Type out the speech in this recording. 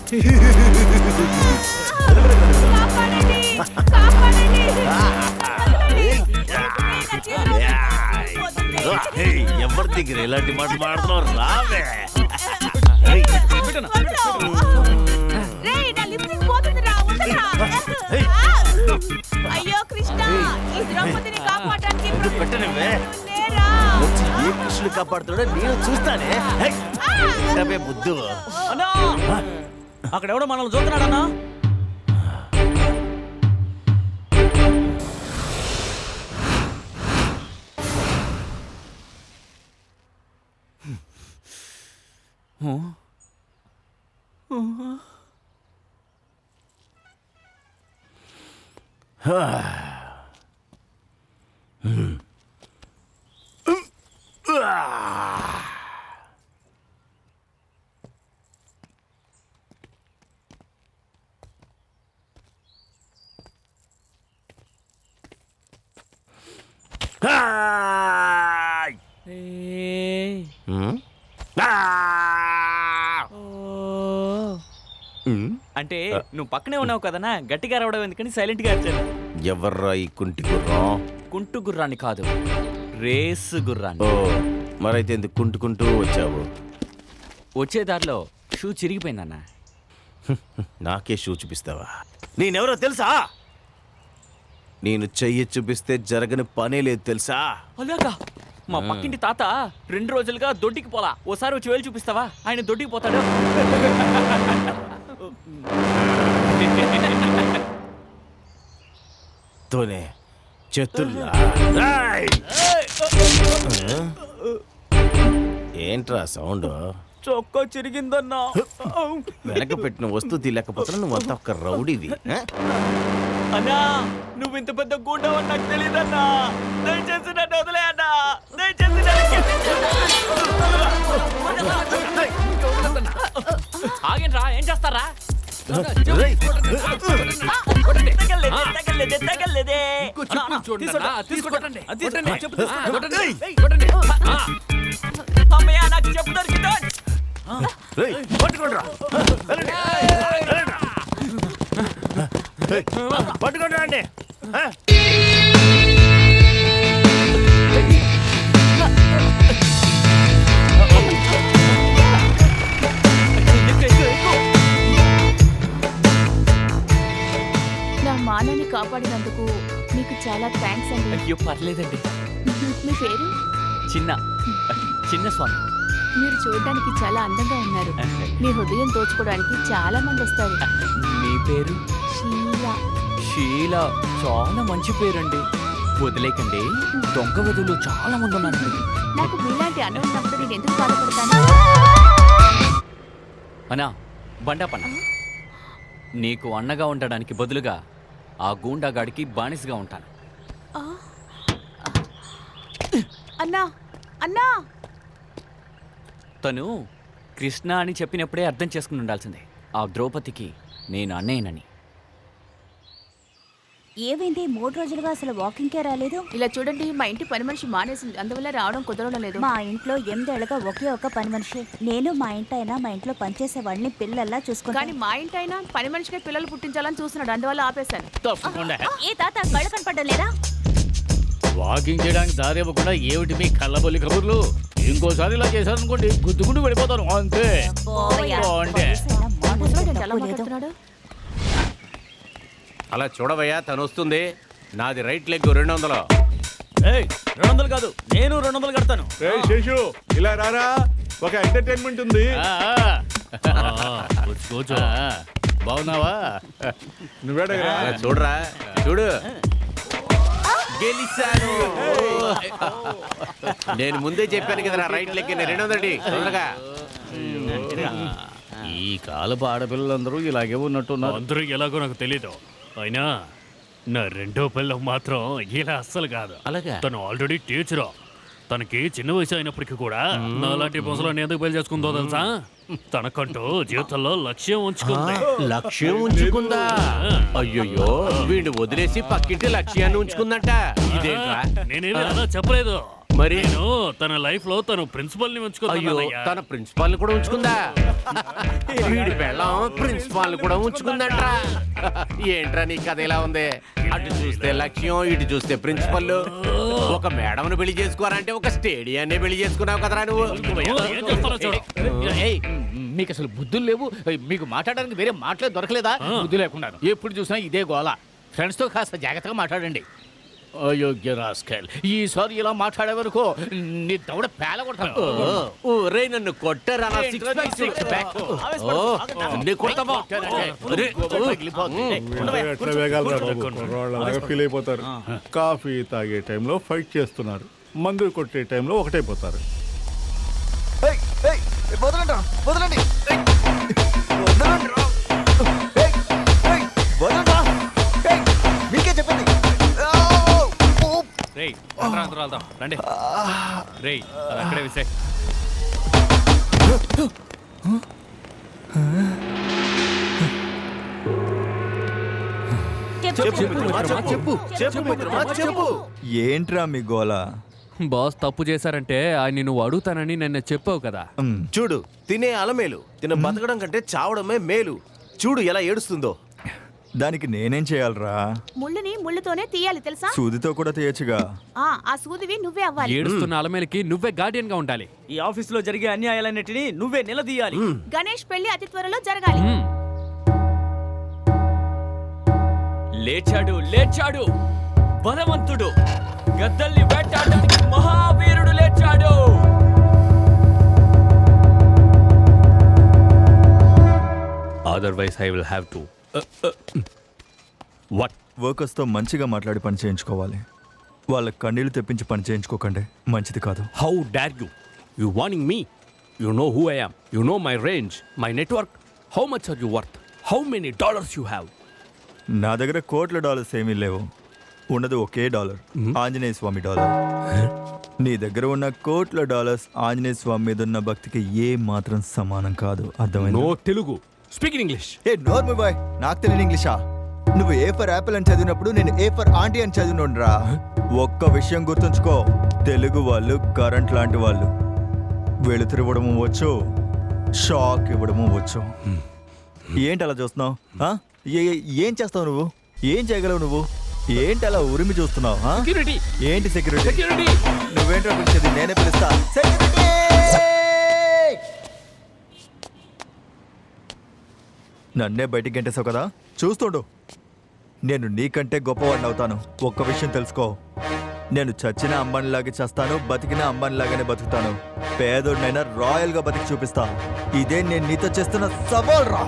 ఎవరి దగ్గర ఇలాంటి మాట మాడుతున్నావు? రావే. అయ్యో కృష్ణ, ఈ ద్రౌపదిని కాపాడడానికి పెట్టనివే. ఏ కృష్ణుడు కాపాడుతున్నాడో నేను చూస్తానే. బుద్ధు అన్నా, అక్కడ ఎవడో మనల్ని చూస్తున్నాడన్నా. అంటే నువ్వు పక్కనే ఉన్నావు కదనా, గట్టిగా రావడం ఎందుకని సైలెంట్ గా వచ్చాను. ఎవర్రా ఈ కుంటి గుర్రం? కుంటు గుర్రాన్ని కాదు, రేసు గుర్రాన్ని. ఓ, మరైతే ఎందుకు కుంటుకుంటూ వచ్చావు? వచ్చే దారిలో షూ చిరిగిపోయిందన్నా. నాకే షూ చూపిస్తావా? నేనెవరో తెలుసా? నేను చెయ్యి చూపిస్తే జరగని పనే లేదు తెలుసా? అలాగా? మా పక్కింటి తాత 2 రోజులుగా దొడ్డికి పోలా. ఓసారి వచ్చి వేలు చూపిస్తావా? ఆయన దొడ్డికి పోతాడు. తోనే చేతుల్లా. ఏంట్రా సౌండ్? చొక్కా చిరిగిందన్నా. వెనక పెట్టిన వస్తువు తీయలేకపోతున్నా. నువ్వంతా ఒక రౌడీవి. అన్నా, నువ్వు ఇంత పెద్ద గూండావని నాకు తెలియదన్నా. దయచేసి నన్ను వదిలే అన్నా. ఆగండ్రా, ఏం చేస్తారా? అమ్మయ్య, నాకు చెప్పు దొరికిందో. పట్టుకోండి అండి. నా మానాన్ని కాపాడినందుకు మీకు చాలా థ్యాంక్స్ అండి. అయ్యో పర్లేదండి. మీ పేరు? చిన్న స్వామి. మీరు చూడడానికి చాలా అందంగా ఉన్నారు. మీ హృదయం దోచుకోవడానికి చాలా మంది వస్తారు. మీ పేరు? షీలా. షీలా చాలా మంచి పేరండి. వదిలేకండి, దొంగ వదులు చాలా మంది ఉన్నారండి. నాకు మీలాంటి అన్నం ఉన్నప్పుడు నేను ఎందుకు బాధపడతాను? అన్నా, బండాపన్న, నీకు అన్నగా ఉండడానికి బదులుగా ఆ గూండాగాడికి బానిసగా ఉంటాను. అన్నా, అన్నా! తను కృష్ణ అని చెప్పినప్పుడే అర్థం చేసుకుని ఉండాల్సిందే. ఆ ద్రౌపదికి నేను అన్నయ్యనని. ఏమైంది? 3 రోజులుగా అసలు వాకింగ్కే రాలేదు. ఇలా చూడండి, మా ఇంటి పని మనిషి మానేసింది, అందువల్ల రావడం కుదరడం లేదు. మా ఇంట్లో 8 ఏళ్ళగా ఒకే ఒక పని మనిషి. నేను మా ఇంటైనా మా ఇంట్లో పనిచేసే వాళ్ళని పిల్లల్లా చూసుకుంటాను. కానీ మా ఇంటైనా పని మనిషిగా పిల్లలు పుట్టించాలని చూస్తున్నాడు, అందువల్ల ఆపేశాను. ఏ తాత, కళ్ళు కనపడడం లేదా? వాకింగ్ చేయడానికి దారి ఇవ్వకుండా ఏమిటి మీ కళ్ళబొల్లి కబుర్లు? ఇంకోసారి ఇలా చేశారనుకోండి, గుద్దుకుంటూ వెళ్ళిపోతాను అంతే. అంటే ఎలా మాట్లాడుతున్నాడు? అలా చూడవయ్యా, తను వస్తుంది. నాది రైట్ లెగ్ 200. 200 కాదు, నేను 200 కడతాను. శేషు, ఇలా రారా, ఒక ఎంటర్టైన్మెంట్ ఉంది. బాగున్నావా? నువ్వేడగరా? అలా చూడరా, చూడు, గెలిచాను. నేను ముందే చెప్పాను కదా, రైట్ లెగ్ 200. తొందరగా. ఈ కాలపు ఆడపిల్లలందరూ ఇలాగే ఉన్నట్టున్నారు. అందరూ ఎలాగో నాకు తెలీదు, అయినా నా రెండో పిల్లం మాత్రం ఇలా అస్సలు కాదు. అలాగా? తను ఆల్రెడీ టీచరు. తనకి చిన్న వయసు అయినప్పటికీ కూడా నాలాంటి పొసలను ఎందుకు పెళ్లి చేసుకుందో తెలుసా? తనకంటూ జీవితంలో లక్ష్యం ఉంచుకుంది. లక్ష్యం ఉంచుకుందా? అయ్యయ్యో, వీడు వదిలేసి పక్కింటి లక్ష్యాన్ని ఉంచుకుందంట. ఇదేంట్రా? నేనేమి అలా చెప్పలేదు. మరి నేను తన లైఫ్ లో తను ప్రిన్సిపల్ ని అయ్యో ఉంచుకున్నానయ్యా. తన ప్రిన్సిపాల్ కూడా ఉంచుకుందా? వీడి పెళ్ళం ప్రిన్సిపాల్ కూడా ఉంచుకుందంట్రా. ఏంట్రా నీ కథ ఇలా ఉంది? అటు చూస్తే లక్ష్యం, ఇటు చూస్తే ప్రిన్సిపల్. ఒక మేడంను పెళ్లి చేసుకోవాలంటే ఒక స్టేడియాన్ని పెళ్లి చేసుకున్నావు కదరా నువ్వు. ఏం చేస్తారో చూడు. ఏయ్, మీకు అసలు బుద్ధులు లేవు. మీకు మాట్లాడడానికి వేరే మాటలే దొరకలేదా? బుద్ధి లేకుండా ఎప్పుడు చూసినా ఇదే గోల. ఫ్రెండ్స్ తో కాస్త జాగ్రత్తగా మాట్లాడండి. అయోగ్య రాస్కెల్, ఈసారి ఇలా మాట్లాడే వరకు నీ దవడ పేల కొడతాను. ఊరే నన్ను కొట్టారా నా six pack, six pack. ఓ, నీ కొడతావా? అరే, ఎట్లా వేగాలరా బాబు, కుర్రోళ్ళలాగా ఫీల్ అయిపోతారు. కాఫీ తాగే టైంలో ఫైట్ చేస్తున్నారు, మందు కొట్టే టైంలో ఒకటైపోతారు. రేయ్ అందరూ వెళ్దాం రండి. రేయ్ అది అక్కడే విసే. చెప్పు. ఏంట్రా మీ గోల? బాస్ తప్పు చేశారంటే ఆయన నువ్వు అడుగుతానని నిన్న చెప్పావు కదా. చూడు, తినే అలమేలు, తిన బతకడం కంటే చావడమే మేలు. చూడు ఎలా ఏడుస్తుందో. దానికి నేనేం చేయాలరా? ముళ్ళుని ముళ్ళుతోనే తీయాలి తెలుసా? సూదితో కూడా తీయచ్చుగా. ఆ సూదివి నువ్వే అవ్వాలి. ఏడుస్తున్న అలమేలకి నువ్వే గార్డియన్ గా ఉండాలి. ఈ ఆఫీస్ లో జరిగే అన్యాయాలన్నిటినీ నువ్వే నిలదీయాలి. గణేష్ పెళ్లి అతి త్వరలో జరగాలి. లేచాడు లేచాడు బలవంతుడు, గద్దల్ని వేటాడడానికి మహావీరుడు లేచాడు. Otherwise I will have to. What? వర్కర్స్తో మంచిగా మాట్లాడి పని చేయించుకోవాలి. వాళ్ళ కన్నీళ్లు తెప్పించి పని చేయించుకోకండి, మంచిది కాదు. How dare you? You warning me? You know who I am, you know my range, my network. How much are you worth? How many dollars you have? నా దగ్గర కోట్ల డాలర్స్ ఏమీ లేవు, ఉన్నది ఒకే డాలర్, ఆంజనేయ స్వామి డాలర్. నీ దగ్గర ఉన్న కోట్ల డాలర్స్ ఆంజనేయ స్వామి మీద ఉన్న భక్తికి ఏ మాత్రం సమానం కాదు. అర్థమైంది? No Telugu, speak in English. A normie boy, నాకు తెలియని ఇంగ్లీషా? నువ్వు ఏ ఫర్ యాపిల్ అని చదివినప్పుడు నేను ఏ ఫర్ ఆంటీ అని చదివినోడ్రా. ఒక్క విషయం గుర్తుంచుకో, తెలుగు వాళ్ళు కరెంట్ లాంటి వాళ్ళు. వెలుతురు ఇవ్వడము వచ్చు, షాక్ ఇవ్వడము వచ్చు. ఏంటి అలా చూస్తున్నావు? ఏం చేస్తావు నువ్వు? ఏం చేయగలవు నువ్వు? ఏంటి అలా ఉరిమి చూస్తున్నావు? ఏంటి సెక్యూరిటీ? నువ్వేంటో పిలిచేది? నేనే పిలుస్తా. సెక్యూరిటీ! నన్నే బయటికి గంటేసావు కదా, చూస్తుండు. నేను నీకంటే గొప్పవాడిని అవుతాను. ఒక్క విషయం తెలుసుకో, నేను చచ్చిన అంబానీలాగే చేస్తాను, బతికిన అంబానీలాగానే బతుకుతాను. పేదోడినైనా రాయల్గా బతికి చూపిస్తా. ఇదే నేను నీతో చేస్తున్న సవాల్ రా.